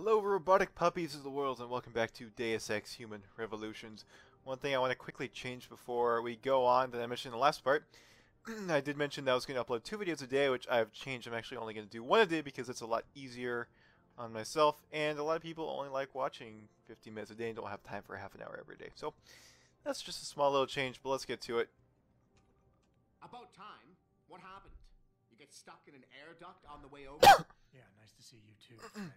Hello, robotic puppies of the world, and welcome back to Deus Ex Human Revolutions. One thing I want to quickly change before we go on that I mentioned in the last part. I did mention that I was going to upload 2 videos a day, which I've changed. I'm actually only going to do 1 a day because it's a lot easier on myself, and a lot of people only like watching 15 minutes a day and don't have time for half an hour every day. So that's just a small little change, but let's get to it. About time. What happened? You get stuck in an air duct on the way over? Yeah, nice to see you too, Francis.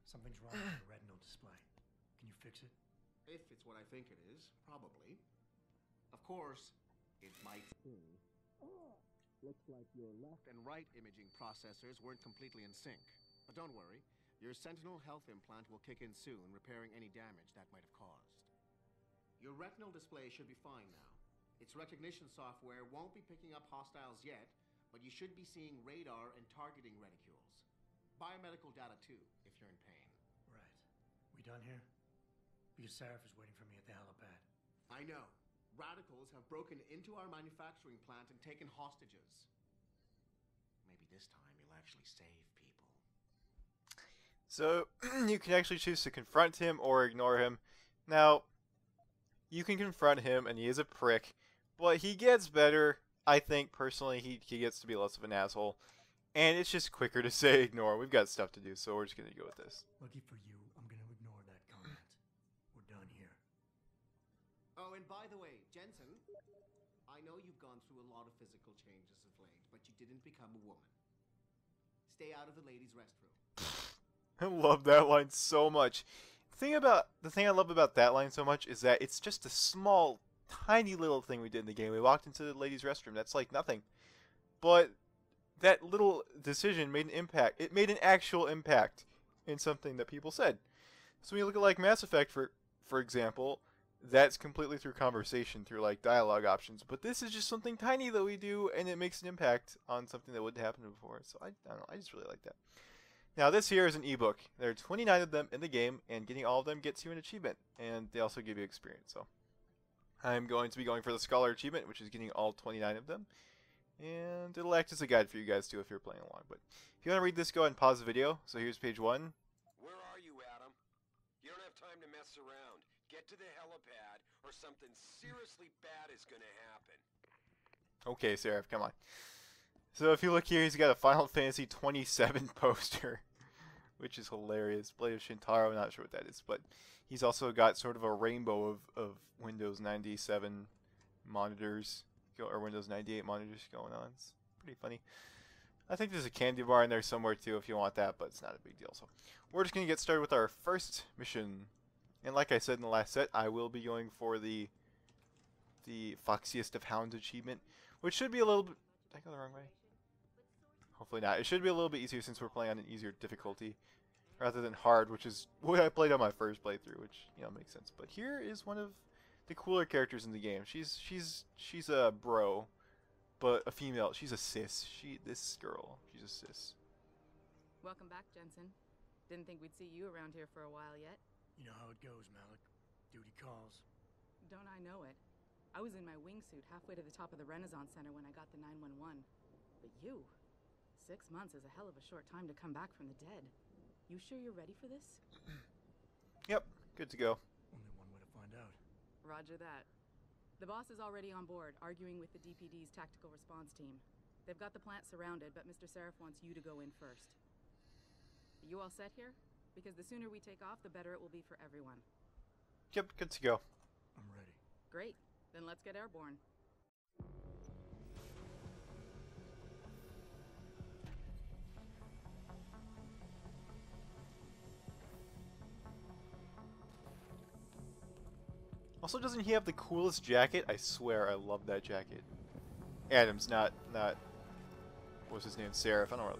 Something's wrong with the retinal display. Can you fix it? If it's what I think it is, probably. Of course, it might. Looks like your left and right imaging processors weren't completely in sync. But don't worry, your Sentinel health implant will kick in soon, repairing any damage that might have caused. Your retinal display should be fine now. Its recognition software won't be picking up hostiles yet, but you should be seeing radar and targeting reticules. Biomedical data too, if you're in pain. Right. We done here? Because Sarif is waiting for me at the helipad. I know. Radicals have broken into our manufacturing plant and taken hostages. Maybe this time you'll actually save people. So you can actually choose to confront him or ignore him. Now, you can confront him, and he is a prick, but he gets better. I think, personally, he gets to be less of an asshole. And it's just quicker to say ignore. We've got stuff to do, so we're just going to go with this. Lucky for you, I'm going to ignore that comment. We're done here. Oh, and by the way, Jensen, I know you've gone through a lot of physical changes of late, but you didn't become a woman. Stay out of the ladies' restroom. I love that line so much. The thing I love about that line so much is that it's just a small, tiny little thing we did in the game. We walked into the ladies' restroom. That's like nothing. But that little decision made an impact. It made an actual impact in something that people said. So when you look at like Mass Effect, for example, that's completely through conversation, through like dialogue options. But this is just something tiny that we do, and it makes an impact on something that wouldn't happen before. So I don't know. I just really like that. Now this here is an ebook. There are 29 of them in the game, and getting all of them gets you an achievement, and they also give you experience. So I'm going to be going for the Scholar achievement, which is getting all 29 of them. And it'll act as a guide for you guys too if you're playing along. But if you want to read this, go ahead and pause the video. So here's page 1. Where are you, Adam? You don't have time to mess around. Get to the helipad, or something seriously bad is gonna happen. Okay, Seraph, come on. So if you look here, he's got a Final Fantasy 27 poster, which is hilarious. Blade of Shintaro, not sure what that is, but he's also got sort of a rainbow of Windows 97 monitors, or Windows 98 monitors going on. It's pretty funny. I think there's a candy bar in there somewhere too if you want that, but it's not a big deal. So we're just going to get started with our first mission. And like I said in the last set, I will be going for the Foxiest of Hounds achievement, which should be a little bit... Did I go the wrong way? Hopefully not. It should be a little bit easier since we're playing on an easier difficulty rather than hard, which is what I played on my first playthrough, which, you know, makes sense. But here is one of the cooler characters in the game. She's a bro, but a female. She's a sis. This girl, she's a sis. Welcome back, Jensen. Didn't think we'd see you around here for a while yet. You know how it goes, Malik. Duty calls. Don't I know it? I was in my wingsuit halfway to the top of the Renaissance Center when I got the 911. But you... 6 months is a hell of a short time to come back from the dead. You sure you're ready for this? Yep, good to go. Only one way to find out. Roger that. The boss is already on board, arguing with the DPD's tactical response team. They've got the plant surrounded, but Mr. Sarif wants you to go in first. Are you all set here? Because the sooner we take off, the better it will be for everyone. Yep, good to go. I'm ready. Great. Then let's get airborne. Also, doesn't he have the coolest jacket? I swear, I love that jacket. Adam's not what's his name? Seraph. I don't know.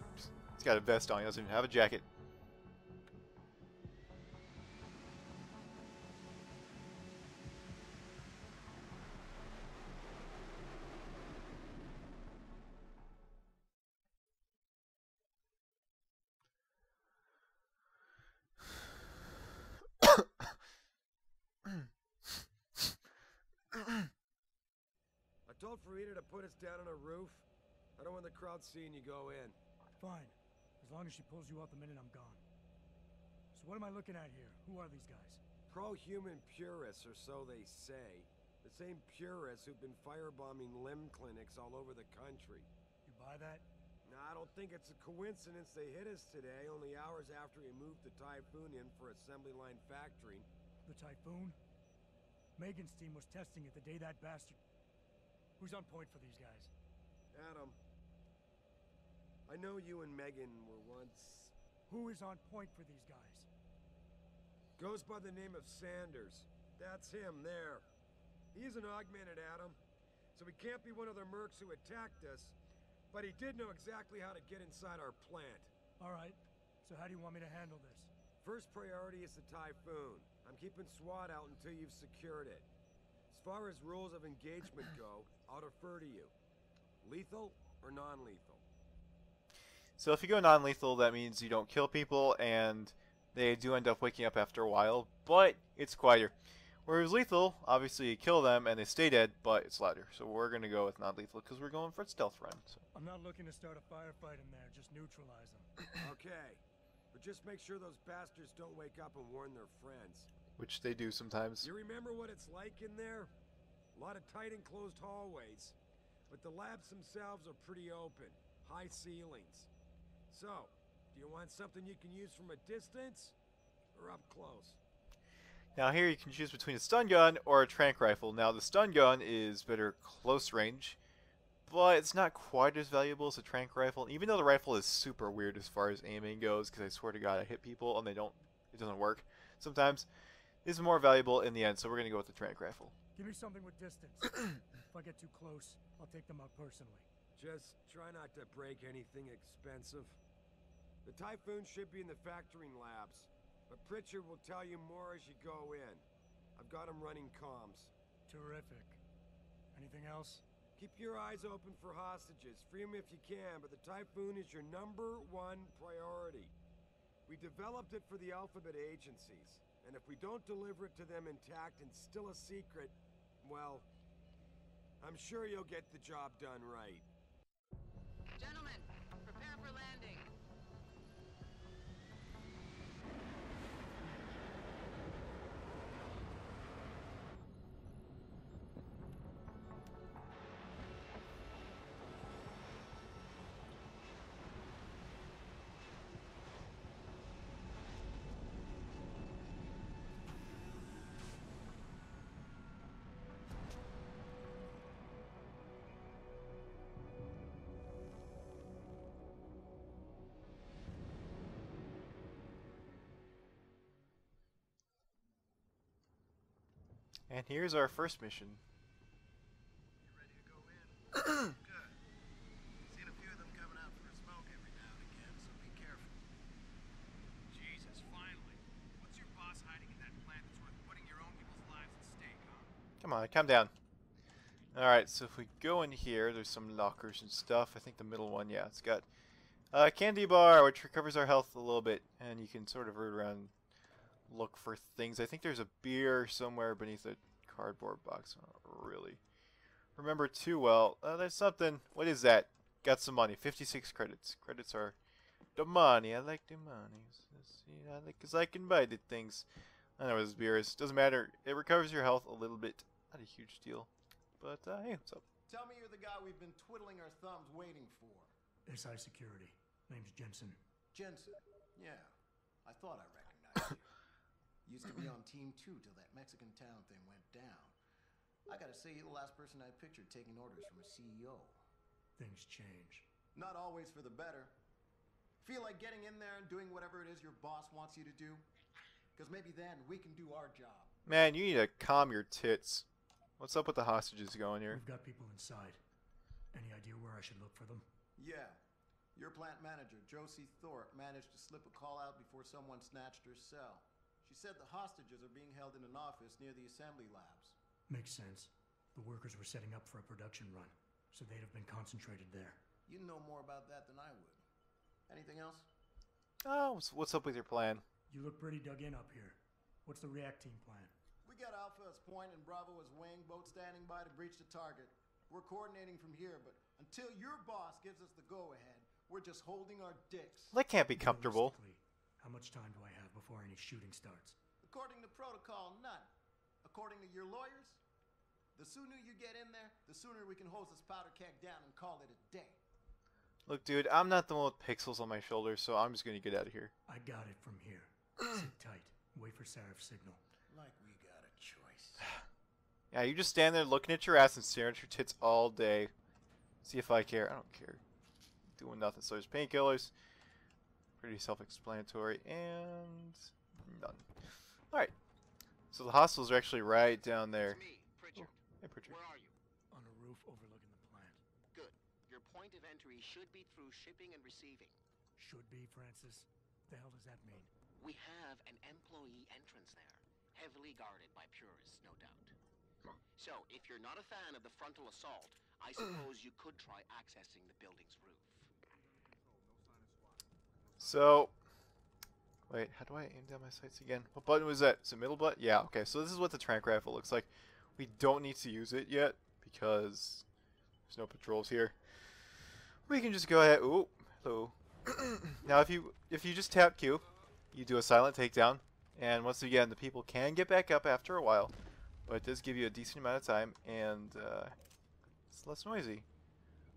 He's got a vest on. He doesn't even have a jacket. I told Farida to put us down on a roof. I don't want the crowd seeing you go in. Fine. As long as she pulls you out the minute I'm gone. What am I looking at here? Who are these guys? Pro-human purists, or so they say. The same purists who've been firebombing limb clinics all over the country. You buy that? Now, I don't think it's a coincidence they hit us today, only hours after we moved the Typhoon in for assembly line factory. The Typhoon? Megan's team was testing it the day that bastard... Who's on point for these guys? Adam, I know you and Megan were once... Who is on point for these guys? Goes by the name of Sanders. That's him, there. He's an augmented, Adam. So he can't be one of the mercs who attacked us, but he did know exactly how to get inside our plant. Alright, so how do you want me to handle this? First priority is the Typhoon. I'm keeping SWAT out until you've secured it. As far as rules of engagement go, I'll defer to you. Lethal or non-lethal? So if you go non-lethal, that means you don't kill people, and they do end up waking up after a while, but it's quieter. Whereas lethal, obviously you kill them and they stay dead, but it's louder. So we're going to go with non-lethal because we're going for a stealth run. So. I'm not looking to start a firefight in there, just neutralize them. Okay, but just make sure those bastards don't wake up and warn their friends. Which they do sometimes. You remember what it's like in there? A lot of tight enclosed hallways, but the labs themselves are pretty open, high ceilings. So, do you want something you can use from a distance, or up close? Now here you can choose between a stun gun or a tranq rifle. Now the stun gun is better close range, but it's not quite as valuable as a tranq rifle. Even though the rifle is super weird as far as aiming goes, because I swear to God I hit people and it doesn't work sometimes. This is more valuable in the end, so we're gonna go with the tranq rifle. Give me something with distance. If I get too close, I'll take them out personally. Just try not to break anything expensive. The Typhoon should be in the factoring labs, but Pritchard will tell you more as you go in. I've got him running comms. Terrific. Anything else? Keep your eyes open for hostages. Free them if you can, but the Typhoon is your #1 priority. We developed it for the Alphabet agencies, and if we don't deliver it to them intact and still a secret, well, I'm sure you'll get the job done right. Gentlemen, prepare for landing. And here's our first mission. You ready to go in? Good. Seen a few of them coming out for a smoke every now and again, so be careful. Jesus, finally. What's your boss hiding in that plant that's worth putting your own people's lives at stake, huh? Come on, calm down. Alright, so if we go in here, there's some lockers and stuff. I think the middle one, yeah, it's got a candy bar, which recovers our health a little bit. And you can sort of root around, look for things. I think there's a beer somewhere beneath a cardboard box. I don't really remember too well. There's something. What is that? Got some money. 56 credits. Credits are the money. I like the money. Let's see. I like because I can buy the things. I don't know what this beer is. Doesn't matter. It recovers your health a little bit. Not a huge deal. But hey, what's up? Tell me you're the guy we've been twiddling our thumbs waiting for. SI Security. Name's Jensen. Jensen. Yeah. I thought I recognized you. Used to be on Team 2 till that Mexican town thing went down. I gotta say, you're the last person I pictured taking orders from a CEO. Things change. Not always for the better. Feel like getting in there and doing whatever it is your boss wants you to do? Because maybe then we can do our job. Man, you need to calm your tits. What's up with the hostages going here? We've got people inside. Any idea where I should look for them? Yeah. Your plant manager, Josie Thorpe, managed to slip a call out before someone snatched her cell. She said the hostages are being held in an office near the assembly labs. Makes sense. The workers were setting up for a production run, so they'd have been concentrated there. You know more about that than I would. Anything else? Oh, what's up with your plan? You look pretty dug in up here. What's the react team plan? We got Alpha as point and Bravo as wing, both standing by to breach the target. We're coordinating from here, but until your boss gives us the go-ahead, we're just holding our dicks. That can't be comfortable. Realistically, How much time do I have before any shooting starts? According to protocol, none. According to your lawyers, the sooner you get in there, the sooner we can hose this powder keg down and call it a day. Look, dude, I'm not the one with pixels on my shoulders, so I'm just gonna get out of here. I got it from here. Sit tight. Wait for Seraph's signal. Like we got a choice. Yeah, you just stand there looking at your ass and staring at your tits all day. See if I care. I don't care. Doing nothing. So there's painkillers. Pretty self-explanatory. And none. Alright. So the hostels are actually right down there. It's me, Pritchard. Hey, Pritchard. Where are you? On a roof overlooking the plant. Good. Your point of entry should be through shipping and receiving. Should be, Francis. The hell does that mean? We have an employee entrance there, heavily guarded by purists, no doubt. So, if you're not a fan of the frontal assault, I suppose you could try accessing the building's roof. So, wait, how do I aim down my sights again? What button was that? Is it middle button? Yeah, okay, so this is what the tranq rifle looks like. We don't need to use it yet, because there's no patrols here. We can just go ahead. Ooh, hello. Now, if you just tap Q, you do a silent takedown, and once again, the people can get back up after a while, but it does give you a decent amount of time, and it's less noisy.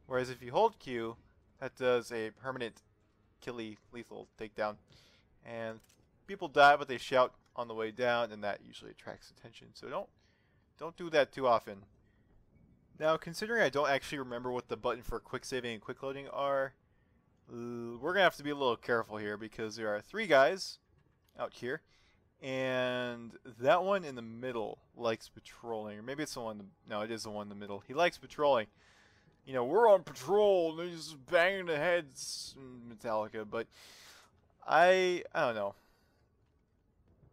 Whereas if you hold Q, that does a permanent killy lethal takedown, and people die, but they shout on the way down, and that usually attracts attention. So don't do that too often. Now, considering I don't actually remember what the button for quick saving and quick loading are, we're gonna have to be a little careful here because there are 3 guys out here, and that one in the middle likes patrolling, or maybe it's the one. No, it is the one in the middle. He likes patrolling. You know, we're on patrol, and he's just banging the heads in Metallica, but I don't know.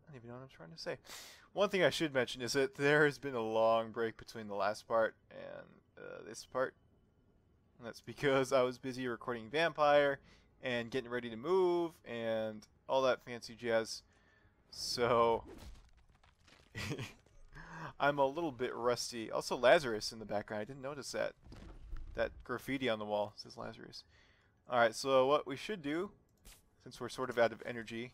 I don't even know what I'm trying to say. One thing I should mention is that there has been a long break between the last part and this part. And that's because I was busy recording Vampire and getting ready to move and all that fancy jazz. So I'm a little bit rusty. Also Lazarus in the background. I didn't notice that. That graffiti on the wall says Lazarus. Alright, so what we should do, since we're sort of out of energy,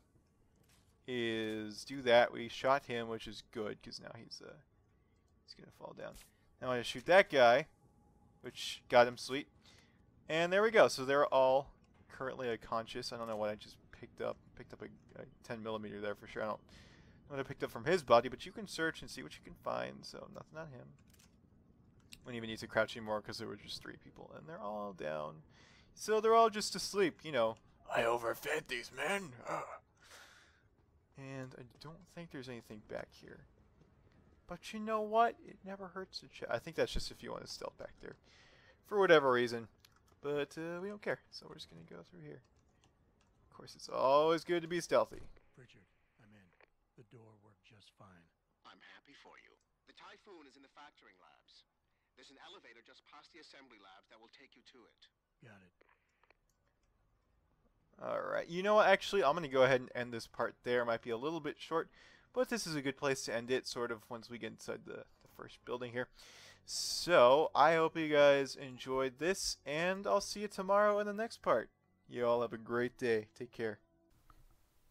is do that. We shot him, which is good, because now he's going to fall down. Now I shoot that guy, which got him, sweet. And there we go. So they're all currently unconscious. I don't know what I just picked up. Picked up a 10mm there for sure. I don't know what I picked up from his body, but you can search and see what you can find. So nothing on him. Wouldn't even need to crouch anymore because there were just 3 people, and they're all down. So they're all just asleep, you know. I overfed these men. And I don't think there's anything back here. But you know what? It never hurts to check. I think that's just if you want to stealth back there. For whatever reason. But we don't care. So we're just going to go through here. Of course, it's always good to be stealthy. Pritchard, I'm in. The door worked just fine. I'm happy for you. The Typhoon is in the factoring labs. There's an elevator just past the assembly labs that will take you to it. Got it. Alright, you know what, actually, I'm going to go ahead and end this part there. It might be a little bit short, but this is a good place to end it, sort of, once we get inside the first building here. So, I hope you guys enjoyed this, and I'll see you tomorrow in the next part. You all have a great day. Take care.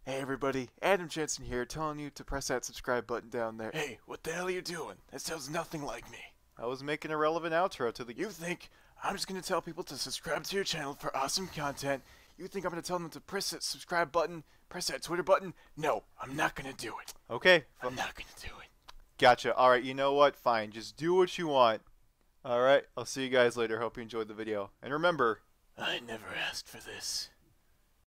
Hey everybody, Adam Jensen here, telling you to press that subscribe button down there. Hey, what the hell are you doing? That sounds nothing like me. I was making a relevant outro to the... You think I'm just going to tell people to subscribe to your channel for awesome content? You think I'm going to tell them to press that subscribe button, press that Twitter button? No, I'm not going to do it. Okay. I'm not going to do it. Gotcha. Alright, you know what? Fine. Just do what you want. Alright, I'll see you guys later. Hope you enjoyed the video. And remember, I never asked for this.